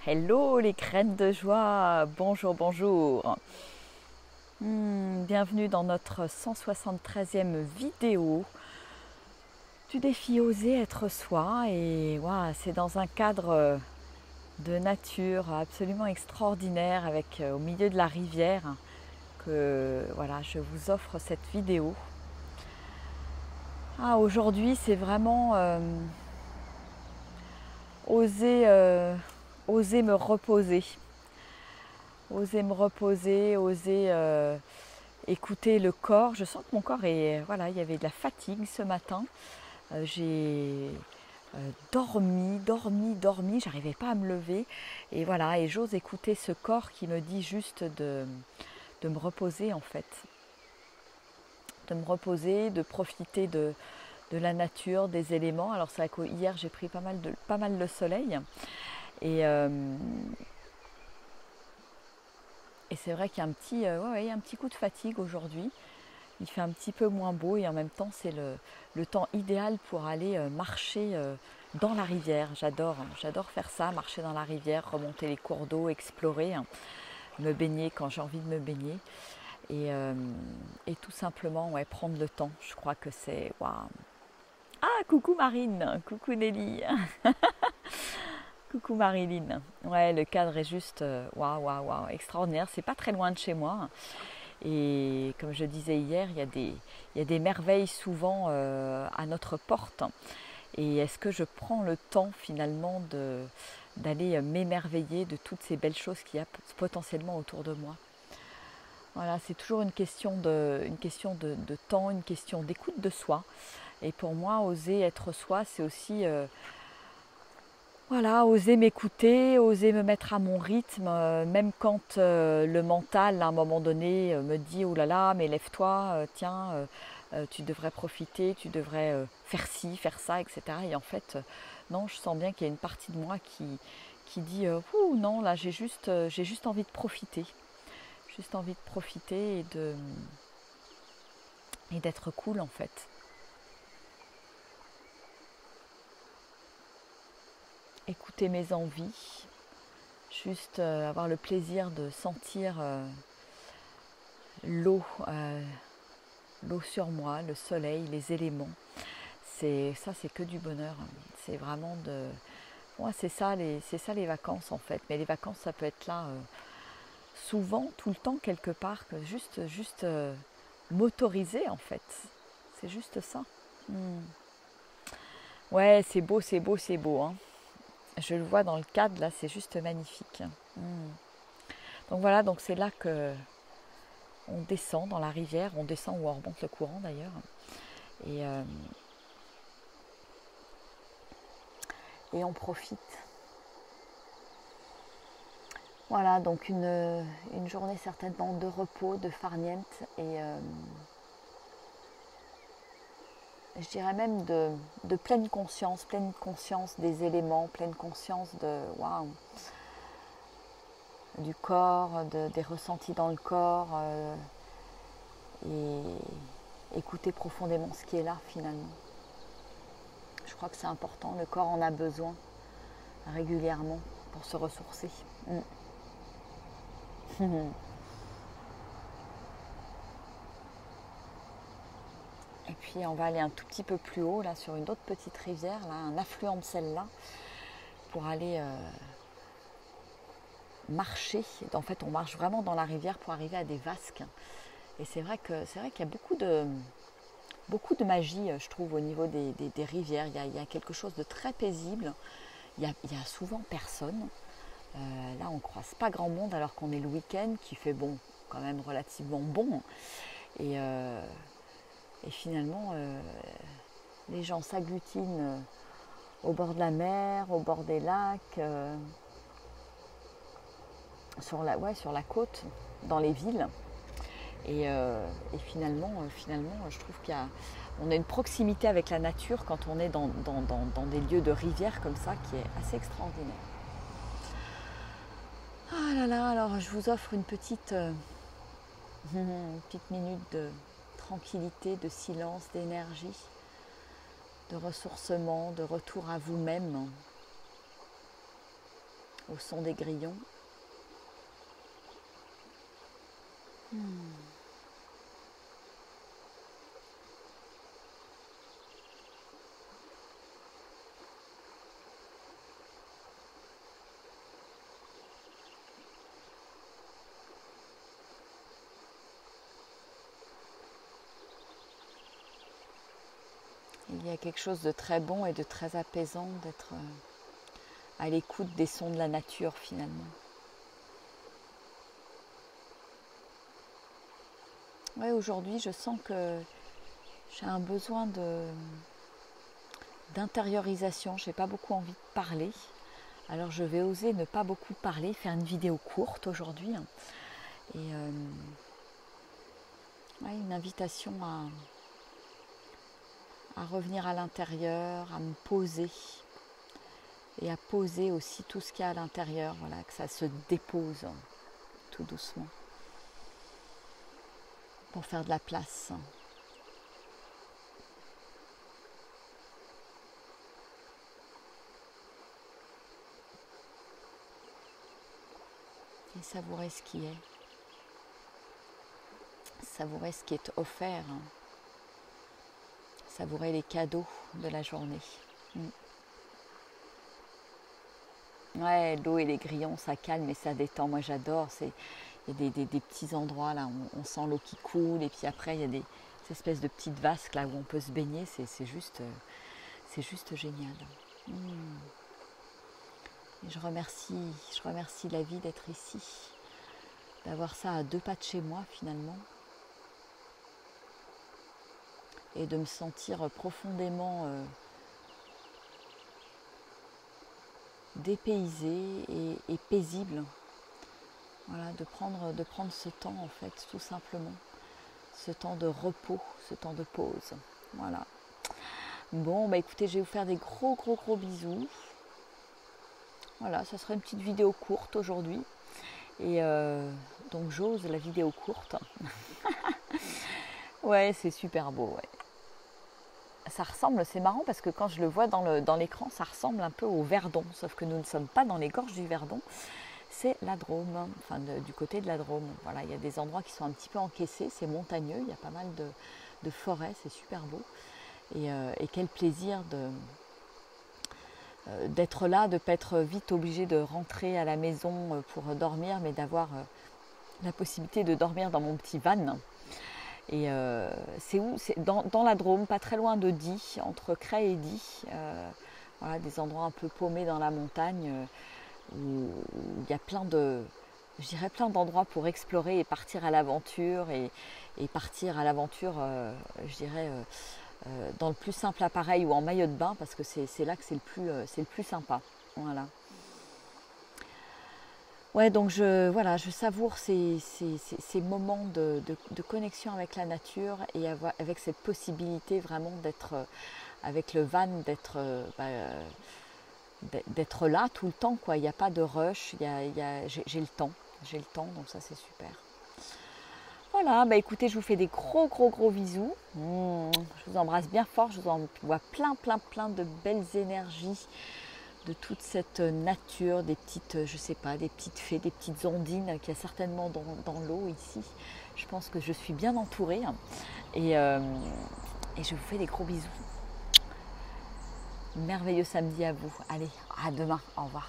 Hello les graines de joie, bonjour, bonjour. Bienvenue dans notre 173e vidéo du défi Oser être soi. Et voilà, c'est dans un cadre de nature absolument extraordinaire avec au milieu de la rivière que voilà, je vous offre cette vidéo. Aujourd'hui c'est vraiment oser me reposer. Oser me reposer, oser écouter le corps. Je sens que mon corps est... Voilà, il y avait de la fatigue ce matin. J'ai dormi, j'arrivais pas à me lever. Et voilà, et j'ose écouter ce corps qui me dit juste de me reposer en fait. De me reposer, de profiter de la nature, des éléments. Alors c'est vrai qu'hier j'ai pris pas mal de soleil. Et... Et c'est vrai qu'il y a il y a un petit coup de fatigue aujourd'hui. Il fait un petit peu moins beau et en même temps c'est le temps idéal pour aller marcher dans la rivière. J'adore faire ça, marcher dans la rivière, remonter les cours d'eau, explorer, hein, me baigner quand j'ai envie de me baigner. Et tout simplement prendre le temps. Je crois que c'est... Waouh. Ah, coucou Marine, coucou Nelly, coucou Marilyn. Ouais, le cadre est juste waouh, extraordinaire. C'est pas très loin de chez moi. Et comme je disais hier, il y a des merveilles souvent à notre porte. Et est-ce que je prends le temps finalement d'aller m'émerveiller de toutes ces belles choses qu'il y a potentiellement autour de moi? Voilà, c'est toujours une question de temps, une question d'écoute de soi. Et pour moi, oser être soi, c'est aussi voilà, oser m'écouter, oser me mettre à mon rythme, même quand le mental, à un moment donné, me dit oh là là, mais lève-toi, tiens, tu devrais profiter, tu devrais faire ci, faire ça, etc. Et en fait, non, je sens bien qu'il y a une partie de moi qui dit ouh, non, là, j'ai juste envie de profiter. Juste envie de profiter et d'être cool, en fait. Écouter mes envies, juste avoir le plaisir de sentir l'eau, l'eau sur moi, le soleil, les éléments. C'est que du bonheur. C'est vraiment de... Ouais, c'est ça les vacances en fait. Mais les vacances, ça peut être là souvent, tout le temps quelque part, que juste m'autoriser en fait. C'est juste ça. Hmm. Ouais, c'est beau, c'est beau, c'est beau, hein. Je le vois dans le cadre là, c'est juste magnifique. Hmm. Donc voilà, donc c'est là que on descend dans la rivière, on descend ou on remonte le courant d'ailleurs. Et, euh, et on profite. Voilà, donc une journée certainement de repos, de farniente et je dirais même de pleine conscience des éléments, pleine conscience de waouh, du corps, des ressentis dans le corps et écouter profondément ce qui est là finalement. Je crois que c'est important, le corps en a besoin régulièrement pour se ressourcer. Et puis on va aller un tout petit peu plus haut, là, sur une autre petite rivière, là, un affluent de celle-là, pour aller marcher. En fait, on marche vraiment dans la rivière pour arriver à des vasques. Et c'est vrai qu'il y a beaucoup de magie, je trouve, au niveau des rivières. Il y a quelque chose de très paisible. Il y a souvent personne. Là, on ne croise pas grand monde alors qu'on est le week-end, qui fait bon, quand même relativement bon. Et, euh, et finalement, les gens s'agglutinent au bord de la mer, au bord des lacs, sur la côte, dans les villes. Et finalement, je trouve qu'on a une proximité avec la nature quand on est dans des lieux de rivière comme ça qui est assez extraordinaire. Ah là là, alors je vous offre une petite minute de tranquillité, de silence, d'énergie, de ressourcement, de retour à vous-même. au son des grillons. Il y a quelque chose de très bon et de très apaisant d'être à l'écoute des sons de la nature finalement. Ouais, aujourd'hui, je sens que j'ai un besoin d'intériorisation. Je n'ai pas beaucoup envie de parler. Alors je vais oser ne pas beaucoup parler, faire une vidéo courte aujourd'hui. Et ouais, une invitation à revenir à l'intérieur, à me poser. Et à poser aussi tout ce qu'il y a à l'intérieur. Voilà, que ça se dépose tout doucement. Pour faire de la place. Et savourer ce qui est. Savourer ce qui est offert. Savourer les cadeaux de la journée. Ouais, l'eau et les grillons, ça calme et ça détend. Moi j'adore. Il y a des petits endroits là, on sent l'eau qui coule et puis après il y a des espèces de petites vasques là où on peut se baigner. C'est juste génial. Et je remercie la vie d'être ici, d'avoir ça à 2 pas de chez moi finalement, et de me sentir profondément dépaysée et paisible. Voilà, de prendre ce temps en fait, tout simplement, ce temps de repos, ce temps de pause. Voilà. Bon, bah écoutez, je vais vous faire des gros bisous. Voilà, ça sera une petite vidéo courte aujourd'hui. Et donc j'ose la vidéo courte. Ouais, c'est super beau, ouais. Ça ressemble, c'est marrant parce que quand je le vois dans l'écran, ça ressemble un peu au Verdon, sauf que nous ne sommes pas dans les gorges du Verdon, c'est la Drôme, enfin du côté de la Drôme. Voilà, il y a des endroits qui sont un petit peu encaissés, c'est montagneux, il y a pas mal de forêts, c'est super beau. Et quel plaisir d'être là, de ne pas être vite obligé de rentrer à la maison pour dormir, mais d'avoir la possibilité de dormir dans mon petit van. Et c'est où? C'est dans la Drôme, pas très loin de Die, entre Creil et Die. Voilà, des endroits un peu paumés dans la montagne où il y a plein d'endroits pour explorer et partir à l'aventure et partir à l'aventure, dans le plus simple appareil ou en maillot de bain parce que c'est là que c'est le plus sympa. Voilà. Ouais, donc je savoure ces moments de connexion avec la nature et avec cette possibilité vraiment d'être avec le van, d'être là tout le temps, quoi. Il n'y a pas de rush, j'ai le temps, donc ça c'est super. Voilà, bah écoutez, je vous fais des gros bisous. Je vous embrasse bien fort, je vous envoie plein de belles énergies de toute cette nature, des petites, je sais pas, des petites fées, des petites ondines qu'il y a certainement dans l'eau ici. Je pense que je suis bien entourée et je vous fais des gros bisous. Merveilleux samedi à vous. Allez, à demain, au revoir.